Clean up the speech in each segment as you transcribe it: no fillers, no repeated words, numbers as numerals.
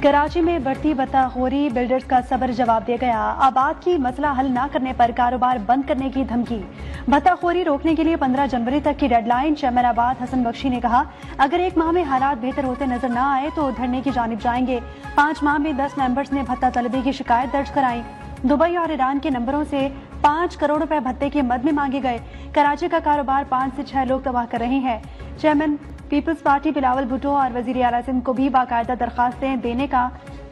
कराची में बढ़ती बत्ताखोरी, बिल्डर्स का सब्र जवाब दे गया। आबाद की मसला हल न करने पर कारोबार बंद करने की धमकी। बत्ताखोरी रोकने के लिए 15 जनवरी तक की डेडलाइन। चेयरमैन आबाद हसन बख्शी ने कहा, अगर 1 माह में हालात बेहतर होते नजर न आए तो धरने की जानिब जाएंगे। 5 माह में 10 मेंबर्स ने भत्ता तलबी की शिकायत दर्ज कराई। दुबई और ईरान के नंबरों से 5 करोड़ रुपए भत्ते के मद में मांगे गए। कराची का कारोबार 5 से 6 लोग तबाह कर रहे हैं। चेयरमैन पीपल्स पार्टी बिलावल भुट्टो और वजीर आला सिंध को भी बाकायदा दरखास्तें देने का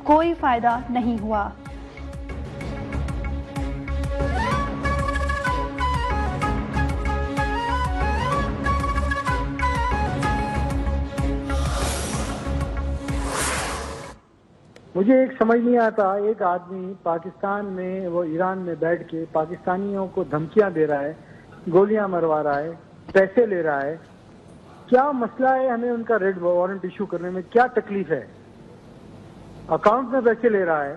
कोई फायदा नहीं हुआ। मुझे एक समझ नहीं आता, एक आदमी पाकिस्तान में वो ईरान में बैठ के पाकिस्तानियों को धमकियां दे रहा है, गोलियां मरवा रहा है, पैसे ले रहा है। क्या मसला है? हमें उनका रेड वारंट इशू करने में क्या तकलीफ है? अकाउंट में पैसे ले रहा है।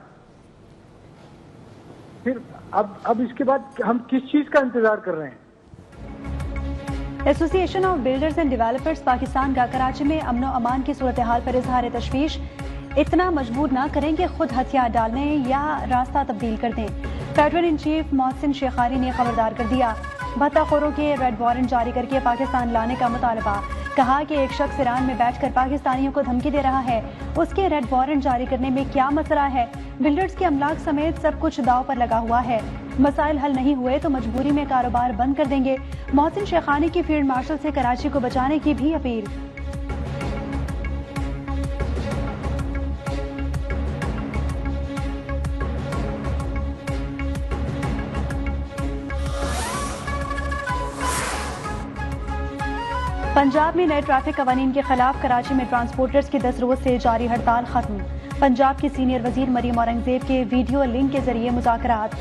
फिर अब इसके बाद हम किस चीज का इंतजार कर रहे हैं? Association of builders and developers Pakistan का कराची में अमनो अमान की सूरत हाल पर इजहार तशवीश। इतना मजबूर ना करें कि खुद हथियार डालने या रास्ता तब्दील कर दें। फेडरल इन चीफ मोहसिन शेखारी ने खबरदार कर दिया। भत्ताखोरों के रेड वारंट जारी करके पाकिस्तान लाने का मुतालबा। कहा कि एक शख्स ईरान में बैठकर पाकिस्तानियों को धमकी दे रहा है, उसके रेड वारंट जारी करने में क्या मसला है? बिल्डर्स के अमलाक समेत सब कुछ दाव पर लगा हुआ है। मसाइल हल नहीं हुए तो मजबूरी में कारोबार बंद कर देंगे। मोहसिन शेखानी की फील्ड मार्शल से कराची को बचाने की भी अपील। पंजाब में नए ट्रैफिक कवानीन के खिलाफ कराची में ट्रांसपोर्टर्स की 10 रोज से जारी हड़ताल खत्म। पंजाब की सीनियर वजीर मरियम औरंगजेब के वीडियो लिंक के जरिए मुज़ाकरात।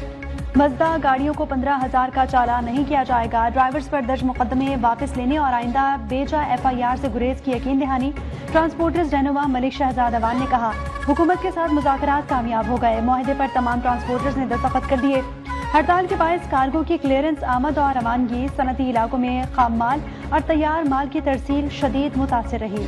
मज़दा गाड़ियों को 15,000 का चालान नहीं किया जाएगा। ड्राइवर्स पर दर्ज मुकदमे वापस लेने और आइंदा बेजा FIR से गुरेज की यकीन दहानी। ट्रांसपोर्टर्स रहनुमा मलिक शहजाद अवान ने कहा, हुकूमत के साथ मुज़ाकरात कामयाब हो गए। मुआहदे पर तमाम ट्रांसपोर्टर्स ने दस्तखत कर दिए। हड़ताल के बायस कार्गो की क्लियरेंस, आमद और रवानगी, सनती इलाकों में खाम माल और तैयार माल की तरसील शदीद मुतासिर रही।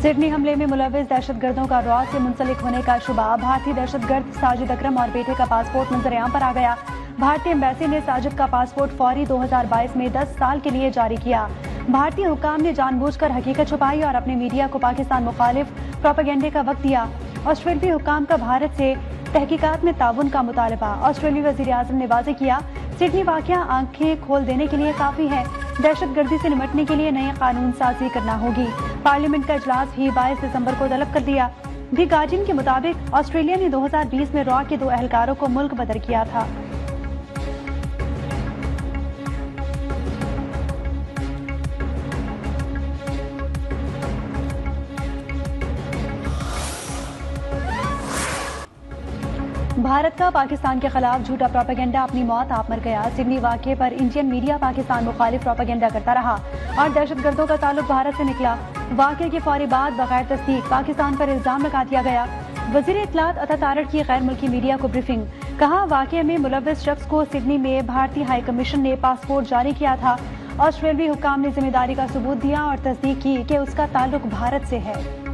सिडनी हमले में मुलविस दहशतगर्दों का रॉ से मुंसलिक होने का शुबा। भारतीय दहशतगर्द साजिद अकरम और बेटे का पासपोर्ट नजरेआम पर आ गया। भारतीय एम्बेसी ने साजिद का पासपोर्ट फौरी 2022 में 10 साल के लिए जारी किया। भारतीय हुक्काम ने जानबूझकर हकीकत छुपाई और अपने मीडिया को पाकिस्तान मुखालिफ प्रोपेगेंडे का वक्त दिया। ऑस्ट्रेलियाई हुक्काम का भारत से तहकीकात में ताउन का मुतालबा। ऑस्ट्रेलियाई वजीर आजम ने वाज़ेह किया, सिडनी वाकया आंखें खोल देने के लिए काफी है। दहशतगर्दी से निपटने के लिए नई कानून साजी करना होगी। पार्लियामेंट का इजलास भी 22 दिसंबर को तलब कर दिया। दी गार्जियन के मुताबिक ऑस्ट्रेलिया ने 2020 में रॉ के 2 एहलकारों को मुल्क बदर किया था। भारत का पाकिस्तान के खिलाफ झूठा प्रोपेगेंडा अपनी मौत आप मर गया। सिडनी वाक़े पर इंडियन मीडिया पाकिस्तान मुखालिफ प्रोपेगेंडा करता रहा और दहशतगर्दों का ताल्लुक भारत से निकला। वाक़े के फौरी बाद बगैर तस्दीक पाकिस्तान पर इल्जाम लगा दिया गया। वज़ीर इत्तलात अता तारड़ की गैर मुल्की मीडिया को ब्रीफिंग। कहा, वाक़े में मुलव्विस शख्स को सिडनी में भारतीय हाई कमीशन ने पासपोर्ट जारी किया था। ऑस्ट्रेलियाई हुक्काम ने जिम्मेदारी का सबूत दिया और तस्दीक की कि उसका ताल्लुक भारत से है।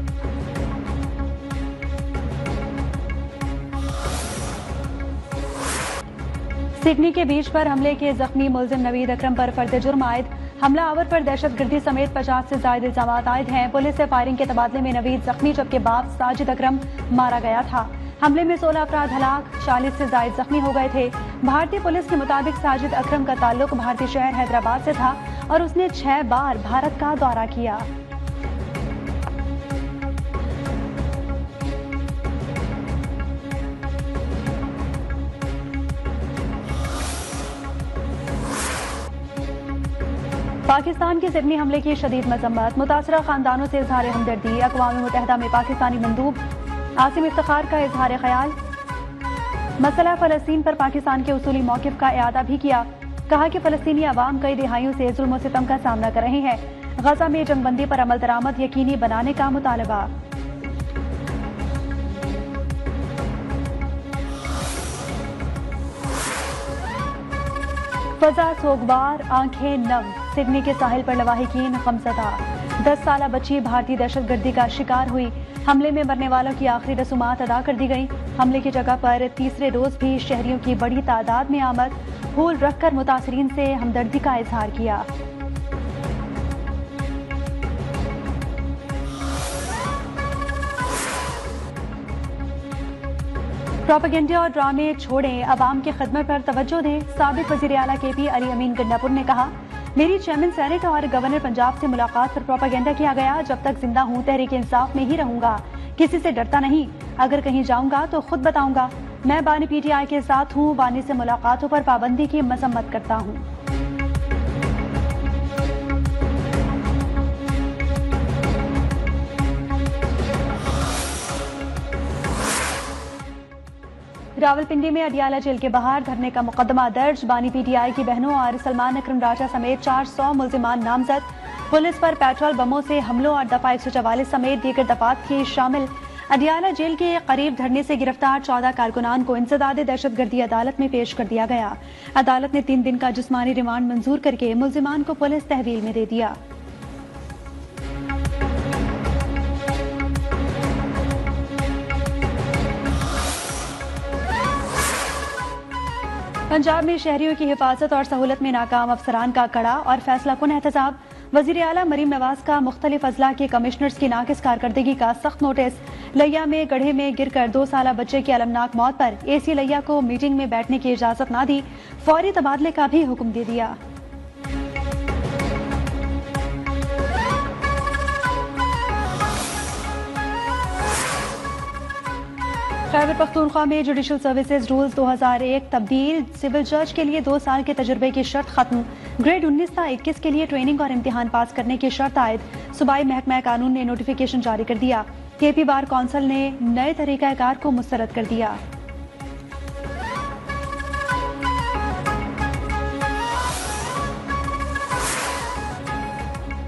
सिडनी के बीच पर हमले के जख्मी मुलजिम नवीद अकरम पर फर्द जुर्म आयद। हमला आवर पर दहशतगर्दी समेत 50 से ज्यादा इल्जाम आयद हैं। पुलिस से फायरिंग के तबादले में नवीद जख्मी जबकि बाप साजिद अकरम मारा गया था। हमले में 16 अफराद हलाक, 40 से ज्यादा जख्मी हो गए थे। भारतीय पुलिस के मुताबिक साजिद अकरम का ताल्लुक भारतीय शहर हैदराबाद से था और उसने 6 बार भारत का दौरा किया। पाकिस्तान के सिडनी हमले की शदीद मजम्मत। मुतासरा खानदानों से इजहार हमदर्दी। अक़वाम मुत्तहिदा में पाकिस्तानी मंदूब आसिम इफ्तिखार का इजहार ख्याल। मसला फ़लस्तीन पर पाकिस्तान के उसूली मौक़िफ़ का इआदा भी किया। कहा कि फ़लस्तीनी अवाम कई दिहाइयों से जुल्म और सितम का सामना कर रहे हैं। गजा में जंगबंदी पर अमल दरामद यकीनी बनाने का मुतालबा। फजा सोगवार, आंखें नम। सिडनी के साहिल पर लवाहिकीन गमज़दा। 10 साला बच्ची भारतीय दहशतगर्दी का शिकार हुई। हमले में मरने वालों की आखिरी रसूमात अदा कर दी गई। हमले की जगह पर तीसरे रोज भी शहरियों की बड़ी तादाद में आमद। फूल रखकर मुतासरीन से हमदर्दी का इजहार किया। प्रोपेगेंडा और ड्रामे छोड़ें, अवाम की खिदमत पर तवज्जो दें। साबिक वज़ीर आला KP अली अमीन गंडापुर ने कहा, मेरी चेयरमैन सेनेट और गवर्नर पंजाब से मुलाकात पर प्रोपेगेंडा किया गया। जब तक जिंदा हूँ तहरीक इंसाफ में ही रहूंगा, किसी से डरता नहीं। अगर कहीं जाऊंगा तो खुद बताऊंगा। मैं बानी PTI के साथ हूँ। बानी से मुलाकातों पर पाबंदी की मजम्मत करता हूँ। रावलपिंडी में अडियाला जेल के बाहर धरने का मुकदमा दर्ज। बानी PTI की बहनों और सलमान अकरम राजा समेत 400 मुल्जिमान नामजद। पुलिस पर पेट्रोल बमों से हमलों और दफा 144 समेत दीगर दफात की शामिल। अडियाला जेल के करीब धरने से गिरफ्तार 14 कारकुनान को इंसदादे दहशतगर्दी अदालत में पेश कर दिया गया। अदालत ने 3 दिन का जिस्मानी रिमांड मंजूर करके मुल्जिमान को पुलिस तहवील में दे दिया। पंजाब में शहरियों की हिफाजत और सहूलत में नाकाम अफसरान का कड़ा और फैसला कुन एहतसाब। वज़ीर आला मरीम नवाज का मुख्तलिफ अजला के कमिश्नर्स की नाकिस कारकर्दगी का सख्त नोटिस। लिया में गड्ढे में गिरकर 2 साला बच्चे की अलमनाक मौत पर AC लिया को मीटिंग में बैठने की इजाजत ना दी। फौरी तबादले का भी हुक्म दे दिया। खैबर पख्तूनख्वा में जुडिशल सर्विसेज रूल्स 2001 तब्दील। सिविल जज के लिए 2 साल के तजुर्बे की शर्त खत्म। ग्रेड 19 था 21 के लिए ट्रेनिंग और इम्तिहान पास करने की शर्त आयद। सूबाई महकमा कानून ने नोटिफिकेशन जारी कर दिया। KP बार कौंसिल ने नए तरीकाकार को मुस्तरद कर दिया।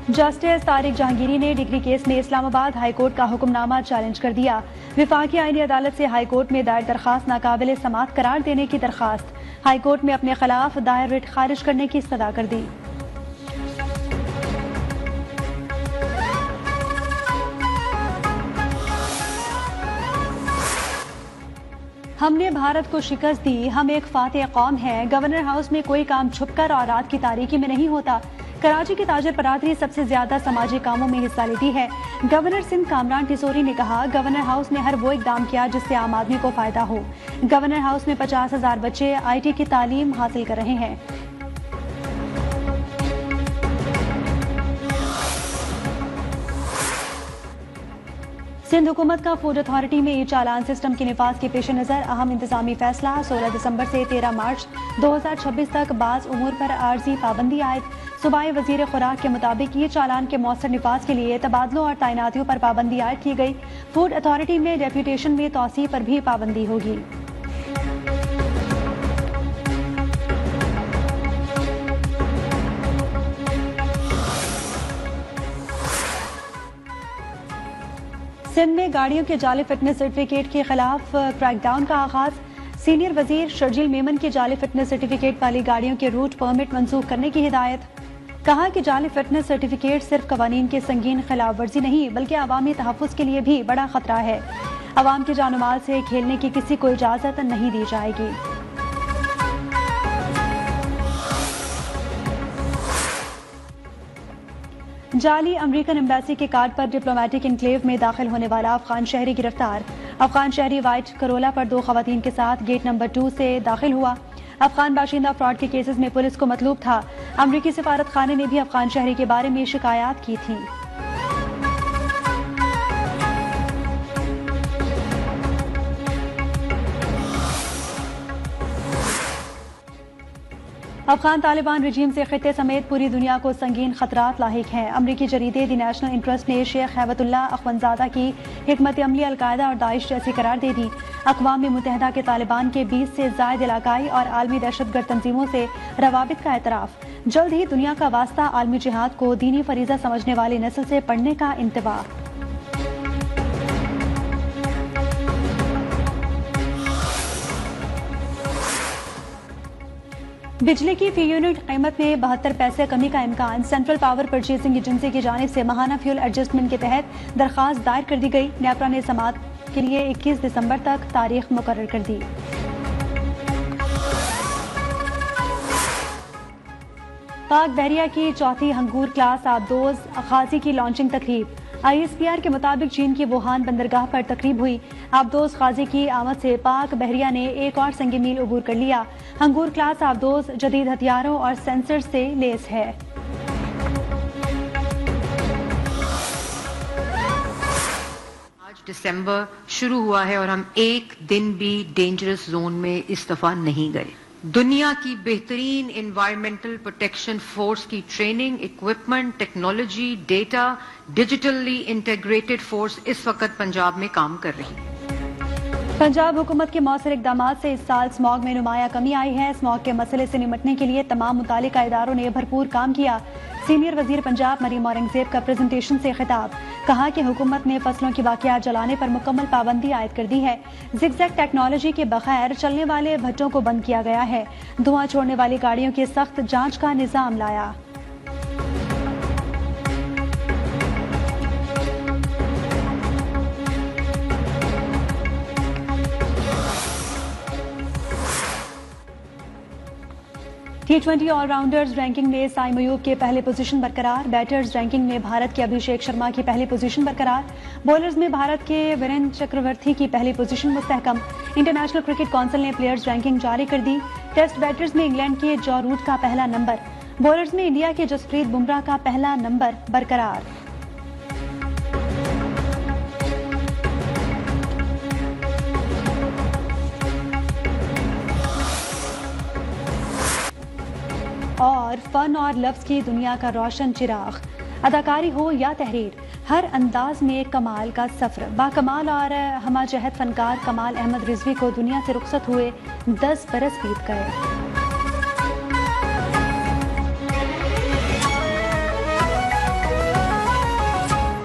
जस्टिस तारिक जहांगीरी ने डिग्री केस में इस्लामाबाद हाईकोर्ट का हुक्मनामा चैलेंज कर दिया। विफाकी आईनी अदालत से हाईकोर्ट में दायर दरखास्त नाकाबिल समात करार देने की दरखास्त। हाईकोर्ट में अपने खिलाफ दायर रिट खारिज करने की सदा कर दी। हमने भारत को शिकस्त दी, हम एक फातेह कौम है। गवर्नर हाउस में कोई काम छुपकर और रात की तारीकी में नहीं होता। कराची की ताजर बरादरी सबसे ज्यादा समाजी कामों में हिस्सा लेती है। गवर्नर सिंध कामरान टिसोरी ने कहा, गवर्नर हाउस ने हर वो इकदाम किया जिससे आम आदमी को फायदा हो। गवर्नर हाउस में 50,000 बच्चे IT की तालीम हासिल कर रहे हैं। सिंध हुकूमत का फूड अथॉरिटी में ई-चालान सिस्टम के निफाज के पेश नजर अहम इंतजामी फैसला। 16 दिसंबर से 13 मार्च 2026 तक बाज उमूर पर आर्जी पाबंदी आयद। सूबाई वजीर खुराक के मुताबिक ये चालान के मौसर निफाज के लिए तबादलों और तैनातियों पर पाबंदी आयद की गई। फूड अथॉरिटी में डेप्यूटेशन में तौसीफ पर भी पाबंदी होगी। सिंध में गाड़ियों के जाली फिटनेस सर्टिफिकेट के खिलाफ क्रैकडाउन का आगाज। सीनियर वजीर शर्जील मेमन की जाली फिटनेस सर्टिफिकेट वाली गाड़ियों के रूट परमिट मंसूख करने की हिदायत। कहा कि जाली फिटनेस सर्टिफिकेट सिर्फ कवानीन के संगीन खिलाफ वर्जी नहीं बल्कि अवामी तहफ़्फ़ुज़ के लिए भी बड़ा खतरा है। अवाम के जान माल से खेलने की किसी को इजाजत नहीं दी जाएगी। जाली अमेरिकन एम्बेसी के कार्ड पर डिप्लोमेटिक इनक्लेव में दाखिल होने वाला अफगान शहरी गिरफ्तार। अफगान शहरी वाइट करोला पर 2 खवातीन के साथ गेट नंबर 2 से दाखिल हुआ। अफगान बाशिंदा फ्रॉड के केसेस में पुलिस को मतलूब था। अमरीकी सिफारत खाने ने भी अफगान शहरी के बारे में शिकायत की थी। अफगान तालिबान रजीम से खित्ते समेत पूरी दुनिया को संगीन खतरात लाहिक हैं। अमरीकी जरीदे दी नेशनल इंटरेस्ट ने शेख हैबतुल्ला अखवंजादा की हिकमत अमली अलकायदा और दाइश जैसी करार दे दी। अक़वाम मुत्तहिदा के तालिबान के 20 से ज़ायद इलाकाई और आलमी दहशतगर्द तंजीमों से रवाबित का एतराफ़। जल्द ही दुनिया का वास्ता आलमी जिहाद को दीनी फरीजा समझने वाली नस्ल से पढ़ने का इंतबा। बिजली की फी यूनिट कीमत में 72 पैसे कमी का इम्कान। सेंट्रल पावर परचेजिंग एजेंसी की जानिब से माहाना फ्यूल एडजस्टमेंट के तहत दरखास्त दायर कर दी गई। नेपरा ने समाअत के लिए 21 दिसंबर तक तारीख मुकर्रर कर दी। पाक बहरिया की चौथी हंगूर क्लास आबदोज खाजी की लॉन्चिंग तकरीब। ISPR के मुताबिक चीन की वुहान बंदरगाह पर तकरीब हुई। आबदोज खाजी की आमद से पाक बहरिया ने एक और संग मील अबूर कर लिया। हंगूर क्लास आबदोज जदीद हथियारों और सेंसर से लेस है। आज दिसंबर शुरू हुआ है और हम एक दिन भी डेंजरस जोन में इस दफा नहीं गए। दुनिया की बेहतरीन एनवायरमेंटल प्रोटेक्शन फोर्स की training, equipment, technology, data, digitally integrated force इस वक्त पंजाब में काम कर रही है। पंजाब हुकूमत के मौसर इकदाम से इस साल स्मॉग में नुमाया कमी आई है। स्मॉग के मसले से निपटने के लिए तमाम मुतालिका इदारों ने भरपूर काम किया। सीनियर वजीर पंजाब मरीम औरंगजेब का प्रेजेंटेशन से खिताब। कहा कि हुकूमत ने फसलों की बाकियात जलाने पर मुकम्मल पाबंदी आयद कर दी है। जिगजैग टेक्नोलॉजी के बगैर चलने वाले भट्टों को बंद किया गया है। धुआं छोड़ने वाली गाड़ियों की सख्त जांच का निजाम लाया। T20 ऑलराउंडर्स रैंकिंग में साइम अयूब के पहले पोजीशन बरकरार। बैटर्स रैंकिंग में भारत के अभिषेक शर्मा की पहली पोजीशन बरकरार। बॉलर्स में भारत के वीरेंद्र चक्रवर्ती की पहली पोजीशन मुस्तहकम। इंटरनेशनल क्रिकेट काउंसिल ने प्लेयर्स रैंकिंग जारी कर दी। टेस्ट बैटर्स में इंग्लैंड के जॉ रूट का पहला नंबर। बॉलर्स में इंडिया के जसप्रीत बुमराह का पहला नंबर बरकरार। और फन और लफ्ज की दुनिया का रोशन चिराग। अदाकारी हो या तहरीर, हर अंदाज में कमाल का सफर। बाकमाल और हमाजहत फनकार कमाल अहमद रिजवी को दुनिया से रुखसत हुए 10 बरस बीत गए।